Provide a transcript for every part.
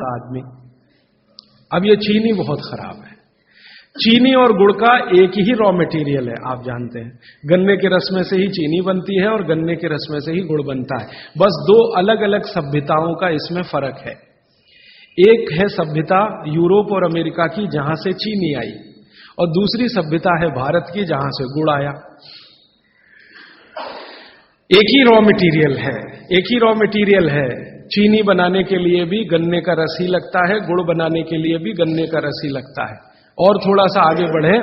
था आदमी। अब ये चीनी बहुत खराब है। चीनी और गुड़ का एक ही रॉ मटेरियल है, आप जानते हैं। गन्ने के रस में से ही चीनी बनती है और गन्ने के रस में से ही गुड़ बनता है। बस दो अलग अलग सभ्यताओं का इसमें फर्क है। एक है सभ्यता यूरोप और अमेरिका की, जहां से चीनी आई, और दूसरी सभ्यता है भारत की, जहां से गुड़ आया। एक ही रॉ मटेरियल है, एक ही रॉ मटेरियल है। चीनी बनाने के लिए भी गन्ने का रस ही लगता है, गुड़ बनाने के लिए भी गन्ने का रस ही लगता है। और थोड़ा सा आगे बढ़े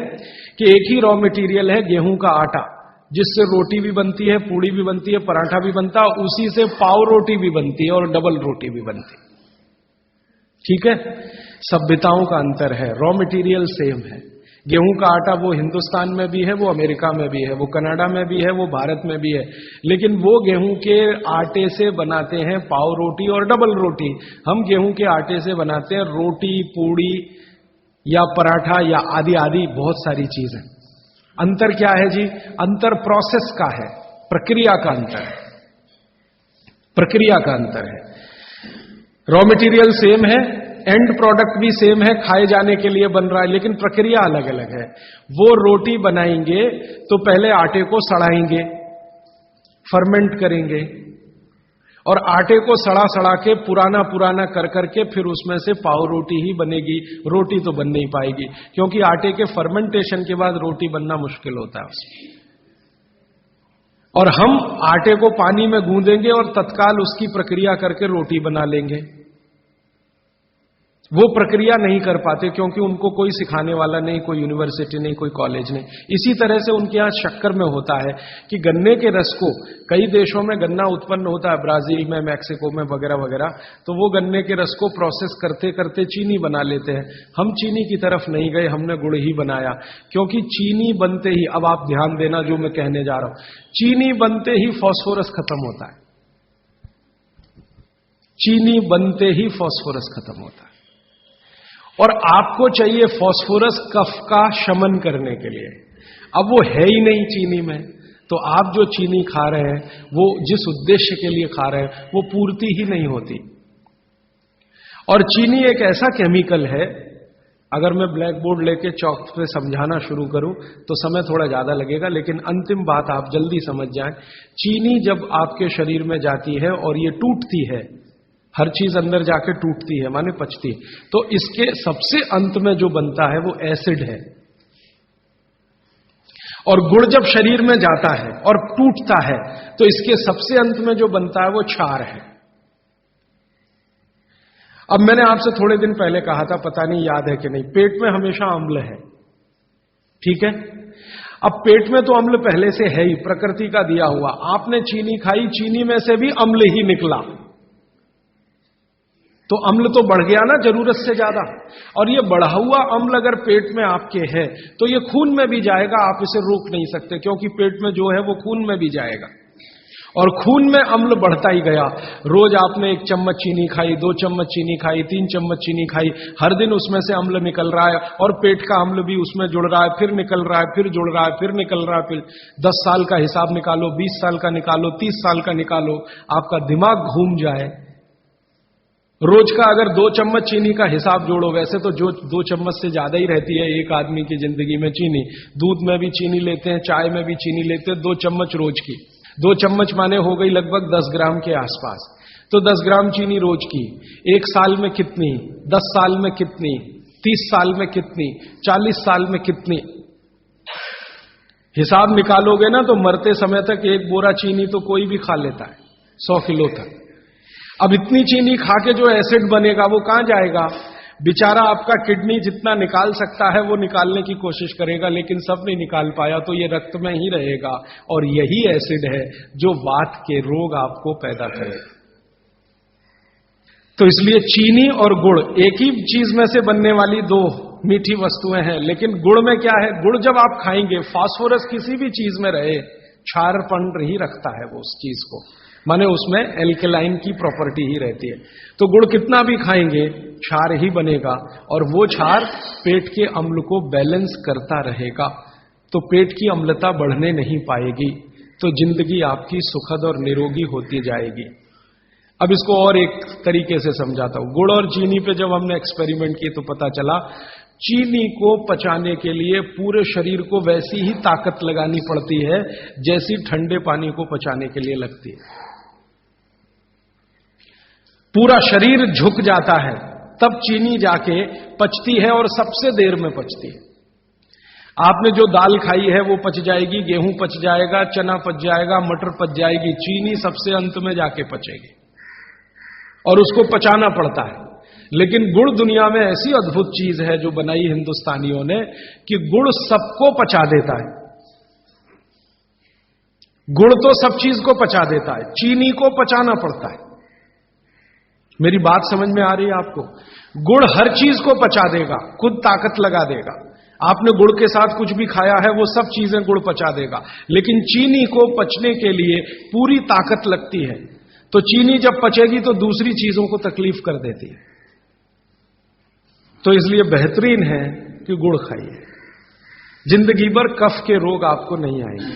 कि एक ही रॉ मटेरियल है गेहूं का आटा, जिससे रोटी भी बनती है, पूड़ी भी बनती है, पराठा भी बनता है, उसी से पाव रोटी भी बनती है और डबल रोटी भी बनती है। ठीक है, सभ्यताओं का अंतर है, रॉ मटेरियल सेम है। गेहूं का आटा वो हिंदुस्तान में भी है, वो अमेरिका में भी है, वो कनाडा में भी है, वो भारत में भी है, लेकिन वो गेहूं के आटे से बनाते हैं पाव रोटी और डबल रोटी। हम गेहूं के आटे से बनाते हैं रोटी, पूड़ी या पराठा या आदि आदि बहुत सारी चीजें। अंतर क्या है जी? अंतर प्रोसेस का है, प्रक्रिया का अंतर है, प्रक्रिया का अंतर है। रॉ मटेरियल सेम है, एंड प्रोडक्ट भी सेम है, खाए जाने के लिए बन रहा है, लेकिन प्रक्रिया अलग अलग है। वो रोटी बनाएंगे तो पहले आटे को सड़ाएंगे, फर्मेंट करेंगे, और आटे को सड़ा सड़ा के पुराना पुराना कर करके फिर उसमें से पाव रोटी ही बनेगी। रोटी तो बन नहीं पाएगी, क्योंकि आटे के फर्मेंटेशन के बाद रोटी बनना मुश्किल होता है उसमें। और हम आटे को पानी में गूंदेंगे और तत्काल उसकी प्रक्रिया करके रोटी बना लेंगे। वो प्रक्रिया नहीं कर पाते, क्योंकि उनको कोई सिखाने वाला नहीं, कोई यूनिवर्सिटी नहीं, कोई कॉलेज नहीं। इसी तरह से उनके यहां शक्कर में होता है कि गन्ने के रस को, कई देशों में गन्ना उत्पन्न होता है, ब्राजील में, मैक्सिको में वगैरह वगैरह, तो वो गन्ने के रस को प्रोसेस करते करते चीनी बना लेते हैं। हम चीनी की तरफ नहीं गए, हमने गुड़ ही बनाया, क्योंकि चीनी बनते ही, अब आप ध्यान देना जो मैं कहने जा रहा हूं, चीनी बनते ही फास्फोरस खत्म होता है। चीनी बनते ही फास्फोरस खत्म होता है, और आपको चाहिए फास्फोरस कफ का शमन करने के लिए। अब वो है ही नहीं चीनी में, तो आप जो चीनी खा रहे हैं वो जिस उद्देश्य के लिए खा रहे हैं वो पूर्ति ही नहीं होती। और चीनी एक ऐसा केमिकल है, अगर मैं ब्लैक बोर्ड लेके चौक पे समझाना शुरू करूं तो समय थोड़ा ज्यादा लगेगा, लेकिन अंतिम बात आप जल्दी समझ जाएं। चीनी जब आपके शरीर में जाती है और ये टूटती है, हर चीज अंदर जाके टूटती है, माने पचती है, तो इसके सबसे अंत में जो बनता है वो एसिड है। और गुड़ जब शरीर में जाता है और टूटता है तो इसके सबसे अंत में जो बनता है वो क्षार है। अब मैंने आपसे थोड़े दिन पहले कहा था, पता नहीं याद है कि नहीं, पेट में हमेशा अम्ल है, ठीक है। अब पेट में तो अम्ल पहले से है ही, प्रकृति का दिया हुआ। आपने चीनी खाई, चीनी में से भी अम्ल ही निकला, तो अम्ल तो बढ़ गया ना जरूरत से ज्यादा। और ये बढ़ा हुआ अम्ल अगर पेट में आपके है तो ये खून में भी जाएगा, आप इसे रोक नहीं सकते, क्योंकि पेट में जो है वो खून में भी जाएगा। और खून में अम्ल बढ़ता ही गया। रोज आपने 1 चम्मच चीनी खाई, 2 चम्मच चीनी खाई, 3 चम्मच चीनी खाई, हर दिन उसमें से अम्ल निकल रहा है, और पेट का अम्ल भी उसमें जुड़ रहा है, फिर निकल रहा है, फिर जुड़ रहा है, फिर निकल रहा है। फिर 10 साल का हिसाब निकालो, 20 साल का निकालो, 30 साल का निकालो, आपका दिमाग घूम जाए। रोज का अगर 2 चम्मच चीनी का हिसाब जोड़ो, वैसे तो जो 2 चम्मच से ज्यादा ही रहती है एक आदमी की जिंदगी में चीनी। दूध में भी चीनी लेते हैं, चाय में भी चीनी लेते हैं, 2 चम्मच रोज की। 2 चम्मच माने हो गई लगभग 10 ग्राम के आसपास। तो 10 ग्राम चीनी रोज की, 1 साल में कितनी, 10 साल में कितनी, 30 साल में कितनी, 40 साल में कितनी, हिसाब निकालोगे ना तो मरते समय तक 1 बोरा चीनी तो कोई भी खा लेता है, 100 किलो तक। अब इतनी चीनी खा के जो एसिड बनेगा वो कहां जाएगा? बेचारा आपका किडनी जितना निकाल सकता है वो निकालने की कोशिश करेगा, लेकिन सब नहीं निकाल पाया, तो ये रक्त में ही रहेगा। और यही एसिड है जो वात के रोग आपको पैदा करेगा। तो इसलिए चीनी और गुड़ एक ही चीज में से बनने वाली 2 मीठी वस्तुएं हैं, लेकिन गुड़ में क्या है? गुड़ जब आप खाएंगे, फास्फोरस किसी भी चीज में रहे, क्षारपन ही रखता है वो उस चीज को, माने उसमें एल्केलाइन की प्रॉपर्टी ही रहती है। तो गुड़ कितना भी खाएंगे क्षार ही बनेगा, और वो क्षार पेट के अम्ल को बैलेंस करता रहेगा, तो पेट की अम्लता बढ़ने नहीं पाएगी, तो जिंदगी आपकी सुखद और निरोगी होती जाएगी। अब इसको और एक तरीके से समझाता हूं। गुड़ और चीनी पे जब हमने एक्सपेरिमेंट किए तो पता चला चीनी को पचाने के लिए पूरे शरीर को वैसी ही ताकत लगानी पड़ती है जैसी ठंडे पानी को पचाने के लिए लगती है। पूरा शरीर झुक जाता है तब चीनी जाके पचती है और सबसे देर में पचती है। आपने जो दाल खाई है वो पच जाएगी, गेहूं पच जाएगा, चना पच जाएगा, मटर पच जाएगी, चीनी सबसे अंत में जाके पचेगी और उसको पचाना पड़ता है। लेकिन गुड़ दुनिया में ऐसी अद्भुत चीज है जो बनाई हिंदुस्तानियों ने कि गुड़ सबको पचा देता है। गुड़ तो सब चीज को पचा देता है, चीनी को पचाना पड़ता है। मेरी बात समझ में आ रही है आपको? गुड़ हर चीज को पचा देगा, खुद ताकत लगा देगा। आपने गुड़ के साथ कुछ भी खाया है वो सब चीजें गुड़ पचा देगा, लेकिन चीनी को पचने के लिए पूरी ताकत लगती है। तो चीनी जब पचेगी तो दूसरी चीजों को तकलीफ कर देती है। तो इसलिए बेहतरीन है कि गुड़ खाइए, जिंदगी भर कफ के रोग आपको नहीं आएंगे।